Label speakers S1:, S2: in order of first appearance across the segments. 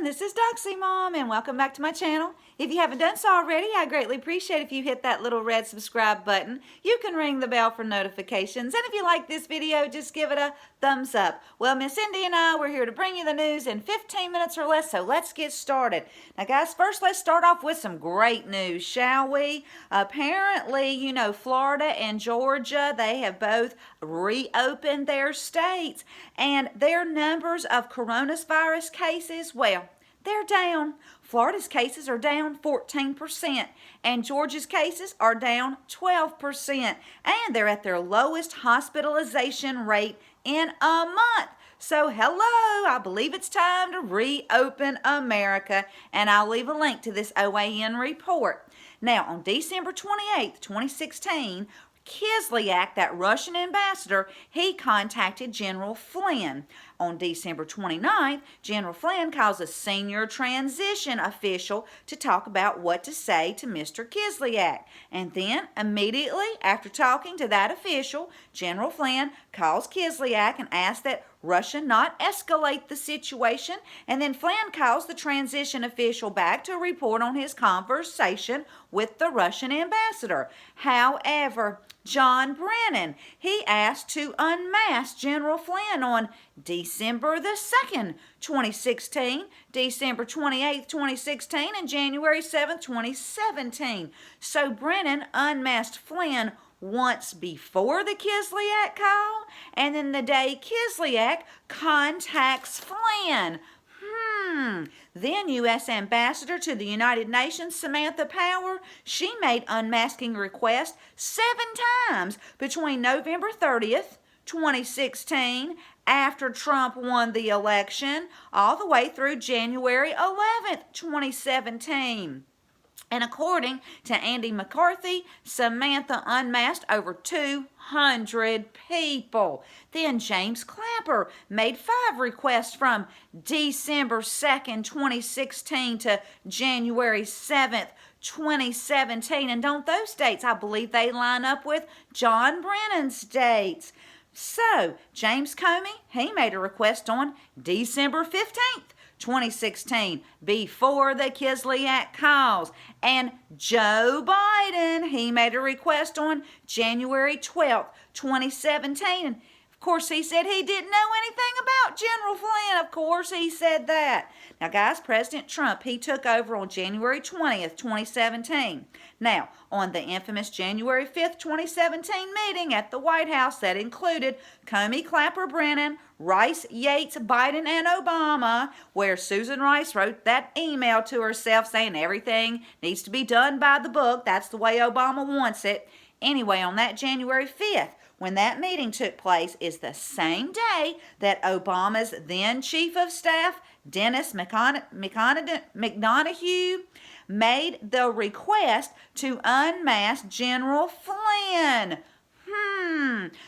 S1: everyone, this is Doxy Mom and welcome back to my channel. If you haven't done so already, I greatly appreciate if you hit that little red subscribe button. You can ring the bell for notifications, and if you like this video, just give it a thumbs up. Well, Miss Indy and I, we're here to bring you the news in 15 minutes or less, so let's get started. Now guys, first let's start off with some great news, shall we? Apparently, you know, Florida and Georgia, they have both reopened their states, and their numbers of coronavirus cases, well, they're down. Florida's cases are down 14%, and Georgia's cases are down 12%, and they're at their lowest hospitalization rate in a month. So hello, I believe it's time to reopen America, and I'll leave a link to this OAN report. Now, on December 28th, 2016, Kislyak, that Russian ambassador, he contacted General Flynn. On December 29th, General Flynn calls a senior transition official to talk about what to say to Mr. Kislyak. And then, immediately after talking to that official, General Flynn calls Kislyak and asks that Russia not escalate the situation. And then Flynn calls the transition official back to report on his conversation with the Russian ambassador. However, John Brennan, he asked to unmask General Flynn on December the 2nd, 2016, December 28th, 2016, and January 7th, 2017. So Brennan unmasked Flynn once before the Kislyak call, and then the day Kislyak contacts Flynn. Then U.S. Ambassador to the United Nations, Samantha Power, she made unmasking requests 7 times between November 30th, 2016, after Trump won the election, all the way through January 11th, 2017. And according to Andy McCarthy, Samantha unmasked over 200 people. Then James Clapper made 5 requests from December 2nd, 2016 to January 7th, 2017. And don't those dates, I believe they line up with John Brennan's dates. So, James Comey, he made a request on December 15th. 2016, before the Kislyak calls. And Joe Biden, he made a request on January 12th, 2017. And of course, he said he didn't know anything about General Flynn. Of course, he said that. Now, guys, President Trump, he took over on January 20th, 2017. Now, on the infamous January 5th, 2017 meeting at the White House that included Comey, Clapper, Brennan, Rice, Yates, Biden, and Obama, where Susan Rice wrote that email to herself saying everything needs to be done by the book. That's the way Obama wants it. Anyway, on that January 5th, when that meeting took place, is the same day that Obama's then Chief of Staff, Dennis McDonough, made the request to unmask General Flynn.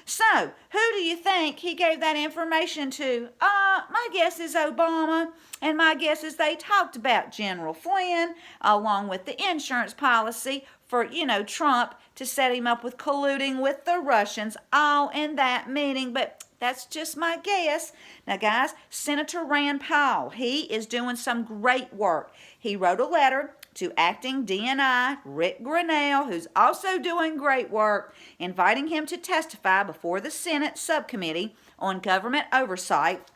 S1: So, who do you think he gave that information to? My guess is Obama, and my guess is they talked about General Flynn along with the insurance policy for, you know, Trump to set him up with colluding with the Russians, all in that meeting, but that's just my guess. Now, guys, Senator Rand Paul, he is doing some great work. He wrote a letter to acting DNI Rick Grinnell, who's also doing great work, inviting him to testify before the Senate Subcommittee on Government Oversight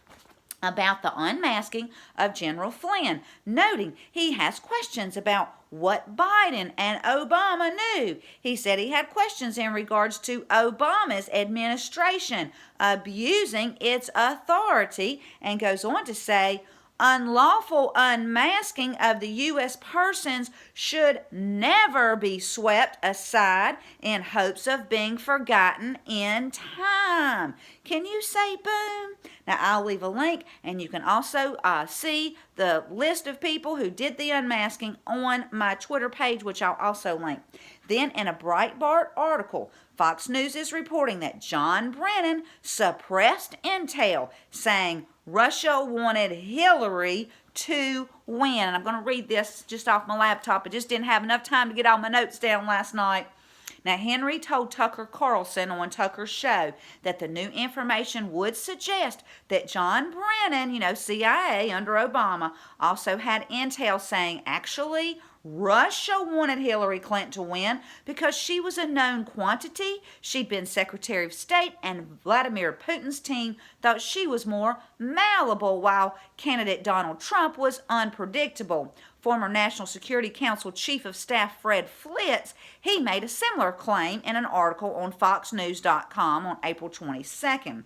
S1: about the unmasking of General Flynn, noting he has questions about what Biden and Obama knew. He said he had questions in regards to Obama's administration abusing its authority, and goes on to say, unlawful unmasking of the U.S. persons should never be swept aside in hopes of being forgotten in time. Can you say boom? Now, I'll leave a link, and you can also see the list of people who did the unmasking on my Twitter page, which I'll also link. Then, in a Breitbart article, Fox News is reporting that John Brennan suppressed intel, saying Russia wanted Hillary to win. And I'm going to read this just off my laptop. I just didn't have enough time to get all my notes down last night. Now, Henry told Tucker Carlson on Tucker's show that the new information would suggest that John Brennan, CIA under Obama, also had intel saying actually Russia wanted Hillary Clinton to win because she was a known quantity. She'd been Secretary of State, and Vladimir Putin's team thought she was more malleable, while candidate Donald Trump was unpredictable. Former National Security Council Chief of Staff Fred Flynn, he made a similar claim in an article on FoxNews.com on April 22nd.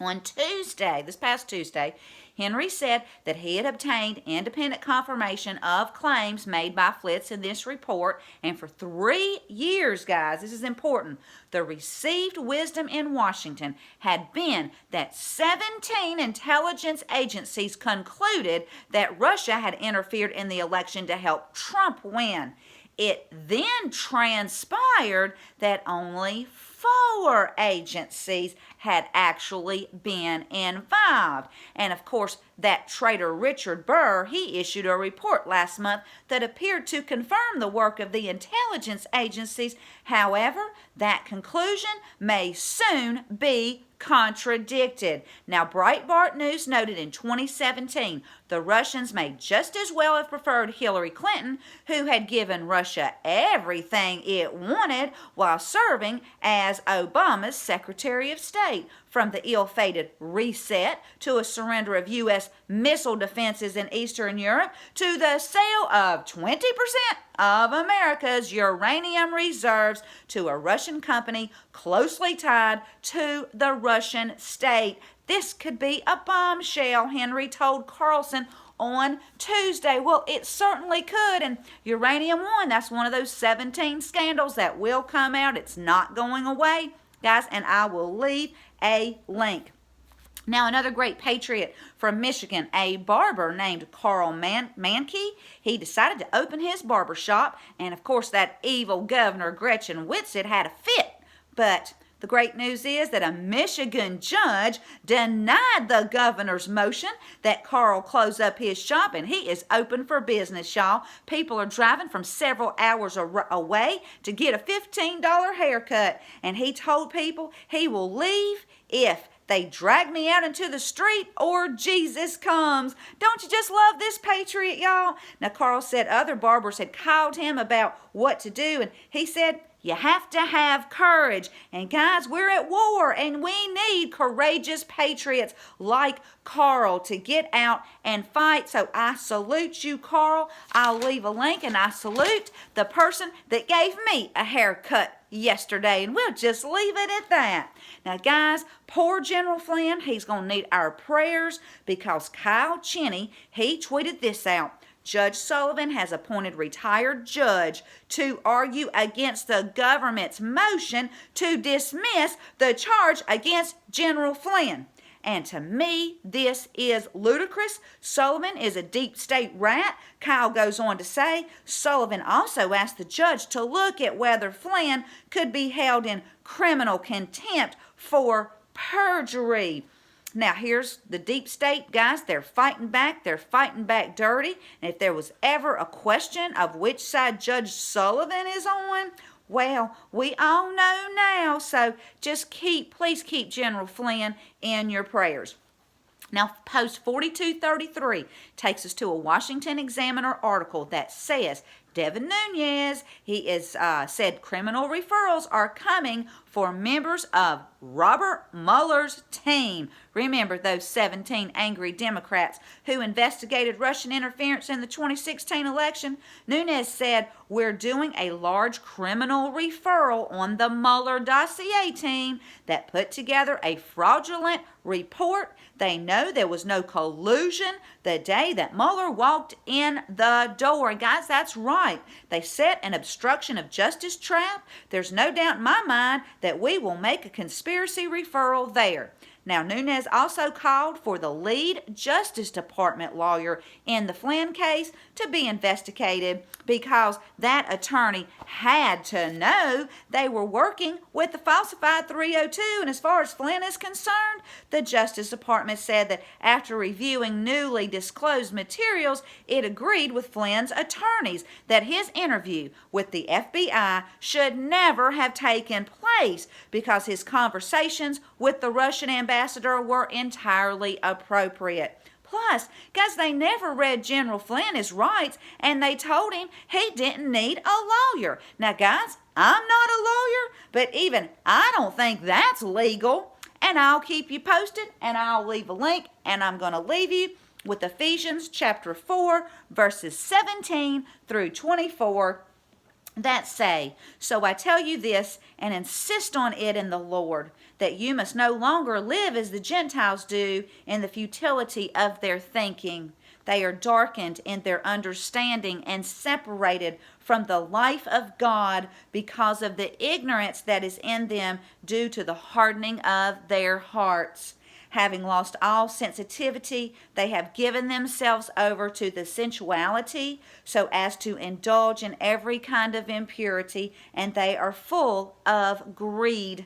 S1: On Tuesday, this past Tuesday, Henry said that he had obtained independent confirmation of claims made by Flitz in this report, and for 3 years, guys, this is important, the received wisdom in Washington had been that 17 intelligence agencies concluded that Russia had interfered in the election to help Trump win. It then transpired that only 4 agencies had actually been involved. And of course, that traitor Richard Burr, he issued a report last month that appeared to confirm the work of the intelligence agencies. However, that conclusion may soon be contradicted. Now, Breitbart News noted in 2017 the Russians may just as well have preferred Hillary Clinton, who had given Russia everything it wanted while serving as Obama's Secretary of State. From the ill-fated reset to a surrender of U.S. missile defenses in Eastern Europe to the sale of 20% of America's uranium reserves to a Russian company closely tied to the Russian state. This could be a bombshell, Henry told Carlson on Tuesday. Well, it certainly could, and Uranium One, that's one of those 17 scandals that will come out. It's not going away, guys, and I will leave a link. Now, another great patriot from Michigan, a barber named Carl Mankey, he decided to open his barber shop, and of course that evil Governor Gretchen Whitson had a fit. But the great news is that a Michigan judge denied the governor's motion that Carl close up his shop, and he is open for business, y'all. People are driving from several hours away to get a $15 haircut, and he told people he will leave if they drag me out into the street or Jesus comes. Don't you just love this patriot, y'all? Now, Carl said other barbers had called him about what to do, and he said, you have to have courage. And guys, we're at war, and we need courageous patriots like Carl to get out and fight. So I salute you, Carl. I'll leave a link, and I salute the person that gave me a haircut yesterday, and we'll just leave it at that. Now, guys, poor General Flynn, he's going to need our prayers because Kyle Cheney, he tweeted this out. Judge Sullivan has appointed retired judge to argue against the government's motion to dismiss the charge against General Flynn. And to me, this is ludicrous. Sullivan is a deep state rat. Kyle goes on to say, Sullivan also asked the judge to look at whether Flynn could be held in criminal contempt for perjury. Now, here's the deep state, guys. They're fighting back. They're fighting back dirty. And if there was ever a question of which side Judge Sullivan is on, well, we all know now. So just please keep General Flynn in your prayers. Now, Post 4233 takes us to a Washington Examiner article that says Devin Nunes, he is said criminal referrals are coming for members of Robert Mueller's team. Remember those 17 angry Democrats who investigated Russian interference in the 2016 election? Nunes said, we're doing a large criminal referral on the Mueller dossier team that put together a fraudulent report. They know there was no collusion the day that Mueller walked in the door. And guys, that's right. They set an obstruction of justice trap. There's no doubt in my mind that we will make a conspiracy referral there. Now, Nunes also called for the lead Justice Department lawyer in the Flynn case to be investigated because that attorney had to know they were working with the falsified 302. And as far as Flynn is concerned, the Justice Department said that after reviewing newly disclosed materials, it agreed with Flynn's attorneys that his interview with the FBI should never have taken place because his conversations with the Russian ambassador were entirely appropriate. Plus, guys, they never read General Flynn his rights, and they told him he didn't need a lawyer. Now, guys, I'm not a lawyer, but even I don't think that's legal. And I'll keep you posted, and I'll leave a link, and I'm going to leave you with Ephesians chapter 4, verses 17 through 24. That say, so I tell you this, and insist on it in the Lord, that you must no longer live as the Gentiles do in the futility of their thinking. They are darkened in their understanding and separated from the life of God because of the ignorance that is in them due to the hardening of their hearts. Having lost all sensitivity, they have given themselves over to the sensuality so as to indulge in every kind of impurity, and they are full of greed.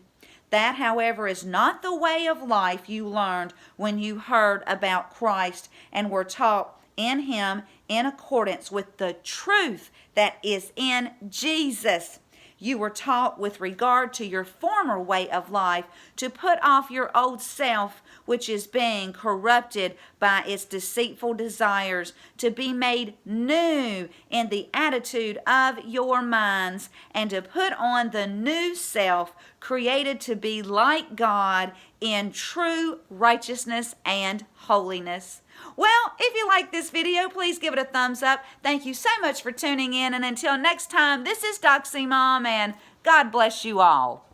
S1: That, however, is not the way of life you learned when you heard about Christ and were taught in Him in accordance with the truth that is in Jesus. You were taught with regard to your former way of life to put off your old self, which is being corrupted by its deceitful desires, to be made new in the attitude of your minds, and to put on the new self, created to be like God in true righteousness and holiness. Well, if you like this video, please give it a thumbs up. Thank you so much for tuning in. And until next time, this is Doxy Mom, and God bless you all.